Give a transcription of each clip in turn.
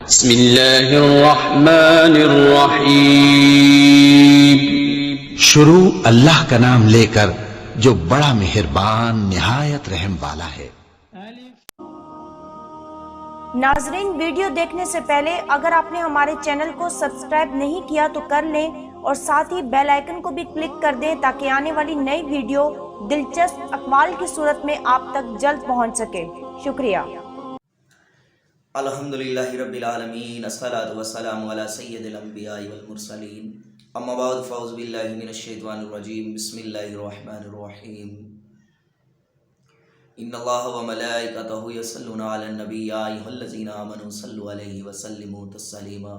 بسم اللہ الرحمن الرحیم۔ شروع اللہ کا نام لے کر جو بڑا مہربان نہایت رحم والا ہے۔ ناظرین، ویڈیو دیکھنے سے پہلے اگر آپ نے ہمارے چینل کو سبسکرائب نہیں کیا تو کر لیں اور ساتھ ہی بیل آئیکن کو بھی کلک کر دیں تاکہ آنے والی نئی ویڈیو دلچسپ اقوال کی صورت میں آپ تک جلد پہنچ سکے۔ شکریہ۔ الحمدللہ رب العالمین، الصلاۃ والسلام علی سید الانبیاء والمرسلین، اما بعد فاعوذ باللہ من الشیطان الرجیم، بسم اللہ الرحمن الرحیم۔ ان اللہ وملائکتہ یصلون علی النبی یا ایھا الذین آمنوا صلوا علیہ وسلموا تسلیما۔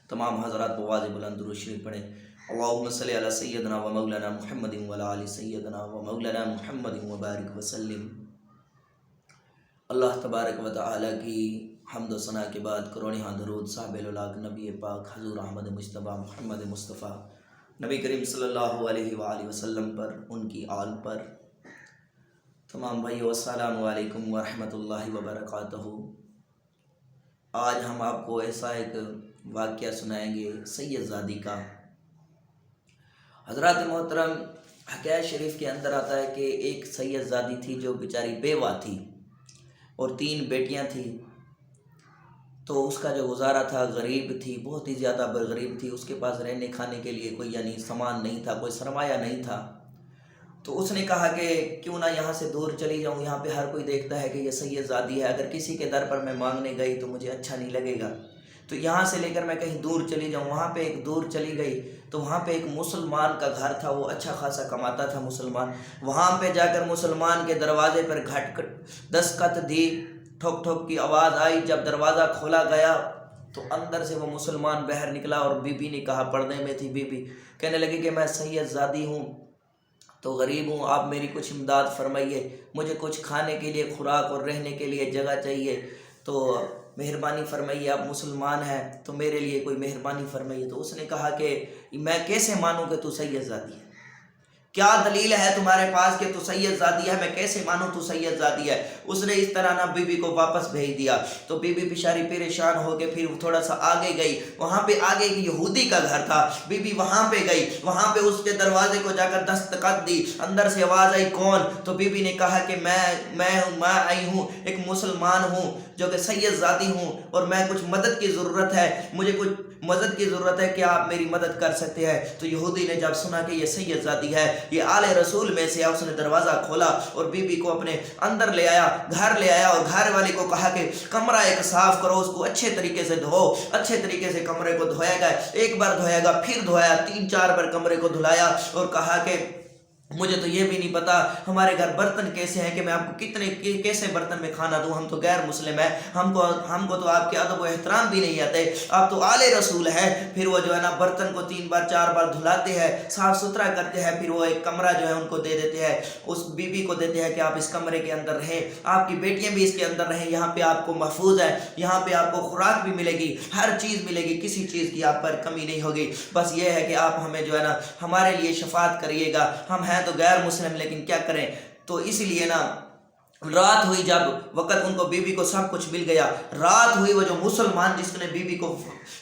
تمام حضرات بواز بلند درود شریف پڑھیں۔ اللہم صلی علی سیدنا و مولانا محمد وعلی آل سیدنا و مولانا محمد وبارک وسلم۔ اللہ تبارک و تعالی کی حمد و ثنا کے بعد کروڑہ درود صاحب الولاق نبی پاک حضور احمد مجتبیٰ محمد مصطفیٰ نبی کریم صلی اللہ علیہ وآلہ وسلم پر، ان کی آل پر۔ تمام بھائیو السلام علیکم ورحمۃ اللہ وبرکاتہ۔ آج ہم آپ کو ایسا ایک واقعہ سنائیں گے سید زادی کا۔ حضرات محترم، حکایت شریف کے اندر آتا ہے کہ ایک سید زادی تھی جو بیچاری بیوہ تھی اور 3 بیٹیاں تھیں، تو اس کا جو گزارا تھا، غریب تھی، بہت ہی زیادہ غریب تھی، اس کے پاس رہنے کھانے کے لیے کوئی سامان نہیں تھا، کوئی سرمایہ نہیں تھا۔ تو اس نے کہا کہ کیوں نہ یہاں سے دور چلی جاؤں، یہاں پہ ہر کوئی دیکھتا ہے کہ یہ سید زادی ہے، اگر کسی کے در پر میں مانگنے گئی تو مجھے اچھا نہیں لگے گا، تو یہاں سے لے کر میں کہیں دور چلی جاؤں۔ وہاں پہ ایک دور چلی گئی تو وہاں پہ ایک مسلمان کا گھر تھا، وہ اچھا خاصا کماتا تھا مسلمان۔ وہاں پہ جا کر مسلمان کے دروازے پر دستخط دی، ٹھوک ٹھوک کی آواز آئی۔ جب دروازہ کھولا گیا تو اندر سے وہ مسلمان باہر نکلا اور بی بی نے کہا، پردے میں تھی بی بی، کہنے لگی کہ میں سید زادی ہوں، تو غریب ہوں، آپ میری کچھ امداد فرمائیے، مجھے کچھ کھانے کے لیے خوراک اور رہنے کے لیے جگہ چاہیے، تو مہربانی فرمائیے، آپ مسلمان ہیں تو میرے لیے کوئی مہربانی فرمائیے۔ تو اس نے کہا کہ میں کیسے مانوں کہ تو سید زادی ہے؟ کیا دلیل ہے تمہارے پاس کہ تو سید زادی ہے؟ میں کیسے مانوں تو سید زادی ہے؟ اس نے اس طرح نہ بی بی کو واپس بھیج دیا۔ تو بی بی بیچاری پریشان ہو کے پھر تھوڑا سا آگے گئی، وہاں پہ آگے ایک یہودی کا گھر تھا، بی بی وہاں پہ گئی، وہاں پہ اس کے دروازے کو جا کر دستخط دی، اندر سے آواز آئی، کون؟ تو بی بی نے کہا کہ میں آئی ہوں، ایک مسلمان ہوں جو کہ سید زادی ہوں، اور میں کچھ مدد کی ضرورت ہے، مجھے کچھ مدد کی ضرورت ہے، کہ آپ میری مدد کر سکتے ہیں۔ تو یہودی نے جب سنا کہ یہ سید زادی ہے، یہ آل رسول میں سے، اس نے دروازہ کھولا اور بی بی کو اپنے اندر لے آیا، گھر لے آیا، اور گھر والے کو کہا کہ کمرہ ایک صاف کرو، اس کو اچھے طریقے سے دھو۔ اچھے طریقے سے کمرے کو دھویا گیا، ایک بار دھویا گیا، پھر دھویا، 3-4 بار کمرے کو دھلایا، اور کہا کہ مجھے تو یہ بھی نہیں پتا ہمارے گھر برتن کیسے ہیں کہ میں آپ کو کیسے برتن میں کھانا دوں، ہم تو غیر مسلم ہیں، ہم کو تو آپ کے ادب و احترام بھی نہیں آتے، آپ تو آل رسول ہیں۔ پھر وہ جو ہے نا برتن کو 3-4 بار دھلاتے ہیں، صاف ستھرا کرتے ہیں، پھر وہ ایک کمرہ جو ہے ان کو دے دیتے ہیں، اس بی بی کو دیتے ہیں کہ آپ اس کمرے کے اندر رہیں، آپ کی بیٹیاں بھی اس کے اندر رہیں، یہاں پہ آپ کو محفوظ ہے، یہاں پہ آپ کو خوراک بھی ملے گی، ہر چیز ملے گی، کسی چیز کی آپ پر کمی نہیں ہوگی، بس یہ ہے کہ آپ ہمیں جو ہے نا ہمارے لیے شفاعت کریے گا، ہم ہیں تو غیر مسلم لیکن کیا کریں۔ تو اس لیے نا رات ہوئی، جب وقت ان کو بی بی کو سب کچھ مل گیا، رات ہوئی، وہ جو مسلمان جس نے بی بی کو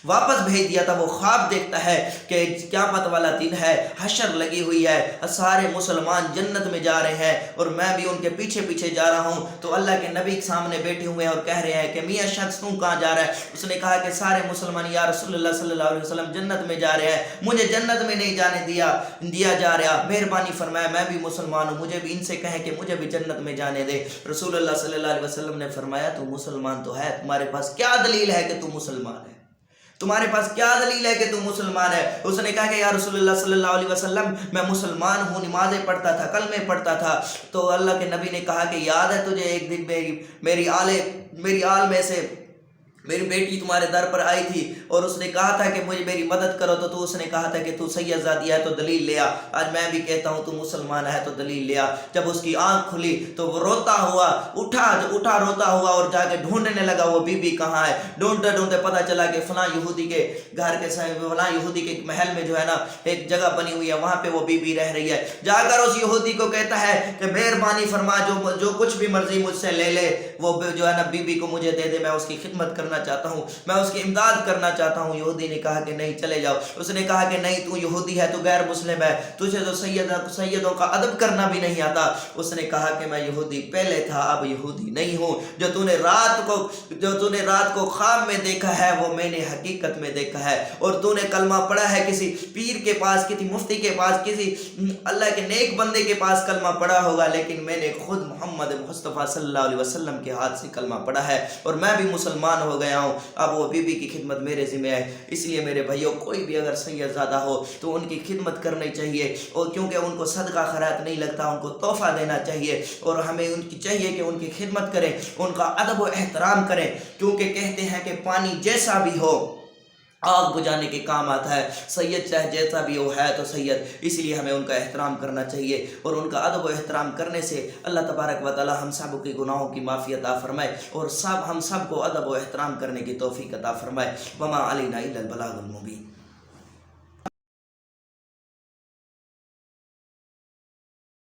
واپس بھیج دیا تھا وہ خواب دیکھتا ہے کہ قیامت والا دن ہے، حشر لگی ہوئی ہے، سارے مسلمان جنت میں جا رہے ہیں اور میں بھی ان کے پیچھے پیچھے جا رہا ہوں۔ تو اللہ کے نبی کے سامنے بیٹھے ہوئے ہیں اور کہہ رہے ہیں کہ میاں شخص تم کہاں جا رہا ہے؟ اس نے کہا کہ سارے مسلمان یا رسول اللہ صلی اللہ علیہ وسلم جنت میں جا رہے ہیں، مجھے جنت میں نہیں جانے دیا جا رہا، مہربانی فرمایا، میں بھی مسلمان ہوں، مجھے بھی ان سے کہیں کہ مجھے بھی جنت میں جانے دے۔ رسول اللہ صلی اللہ علیہ وسلم نے فرمایا، تو مسلمان تو ہے، تمہارے پاس کیا دلیل ہے کہ تو مسلمان ہے؟ تمہارے پاس کیا دلیل ہے کہ تم مسلمان ہے؟ اس نے کہا کہ یا رسول اللہ صلی اللہ علیہ وسلم، میں مسلمان ہوں، نمازیں پڑھتا تھا، کلمے پڑھتا تھا۔ تو اللہ کے نبی نے کہا کہ یاد ہے تجھے ایک دن میری آل میں سے میری بیٹی تمہارے در پر آئی تھی اور اس نے کہا تھا کہ مجھے میری مدد کرو، تو اس نے کہا تھا کہ تو سید زادی ہے تو دلیل لیا۔ آج میں بھی کہتا ہوں تو مسلمان ہے تو دلیل لیا۔ جب اس کی آنکھ کھلی تو وہ روتا ہوا اٹھا روتا ہوا اور جا کے ڈھونڈنے لگا وہ بی بی کہاں ہے۔ ڈھونڈتے ڈھونڈتے پتہ چلا کہ فلاں یہودی کے گھر کے فلاں یہودی کے محل میں جو ہے نا ایک جگہ بنی ہوئی ہے، وہاں پہ وہ بی بی رہ رہی ہے۔ جا کر اس یہودی کو کہتا ہے کہ مہربانی فرما، جو کچھ بھی مرضی مجھ سے لے لے، وہ جو ہے نا بی بی کو مجھے دے دے، میں اس کی خدمت کرنا کرنا چاہتا ہوں، میں اس کی امداد کرنا چاہتا ہوں۔ یہودی نے کہا کہ نہیں چلے جاؤ۔ اس نے کہا کہ نہیں، تو یہودی ہے، تو غیر مسلم ہے، تجھے تو سیدوں کا ادب کرنا بھی نہیں آتا۔ اس نے کہا کہ میں یہودی پہلے تھا، اب یہودی نہیں ہوں۔ جو تو نے رات کو خواب میں دیکھا ہے وہ میں نے حقیقت میں دیکھا ہے، اور تو نے کلمہ پڑھا ہے کسی پیر کے پاس، کسی مفتی کے پاس، کسی اللہ کے نیک بندے کے پاس کلمہ پڑھا ہوگا، لیکن میں نے خود محمد مصطفیٰ صلی اللہ علیہ وسلم کے ہاتھ سے کلمہ پڑھا ہے، اور میں بھی مسلمان ہو گیا ہوں۔ اب وہ بی بی کی خدمت میرے ذمہ ہے۔ اس لیے میرے بھائیوں، کوئی بھی اگر سید زادہ ہو تو ان کی خدمت کرنی چاہیے، اور کیونکہ ان کو صدقہ خیرات نہیں لگتا، ان کو تحفہ دینا چاہیے، اور ہمیں ان کی چاہیے کہ ان کی خدمت کریں، ان کا ادب و احترام کریں، کیونکہ کہتے ہیں کہ پانی جیسا بھی ہو آگ بجھانے کے کام آتا ہے۔ سید چاہے جیسا بھی ہو ہے تو سید، اس لیے ہمیں ان کا احترام کرنا چاہیے، اور ان کا ادب و احترام کرنے سے اللہ تبارک و تعالی ہم سب کے گناہوں کی معافی عطا فرمائے، اور ہم سب کو ادب و احترام کرنے کی توفیق عطا فرمائے۔ وما علینا الا البلاغ المبین۔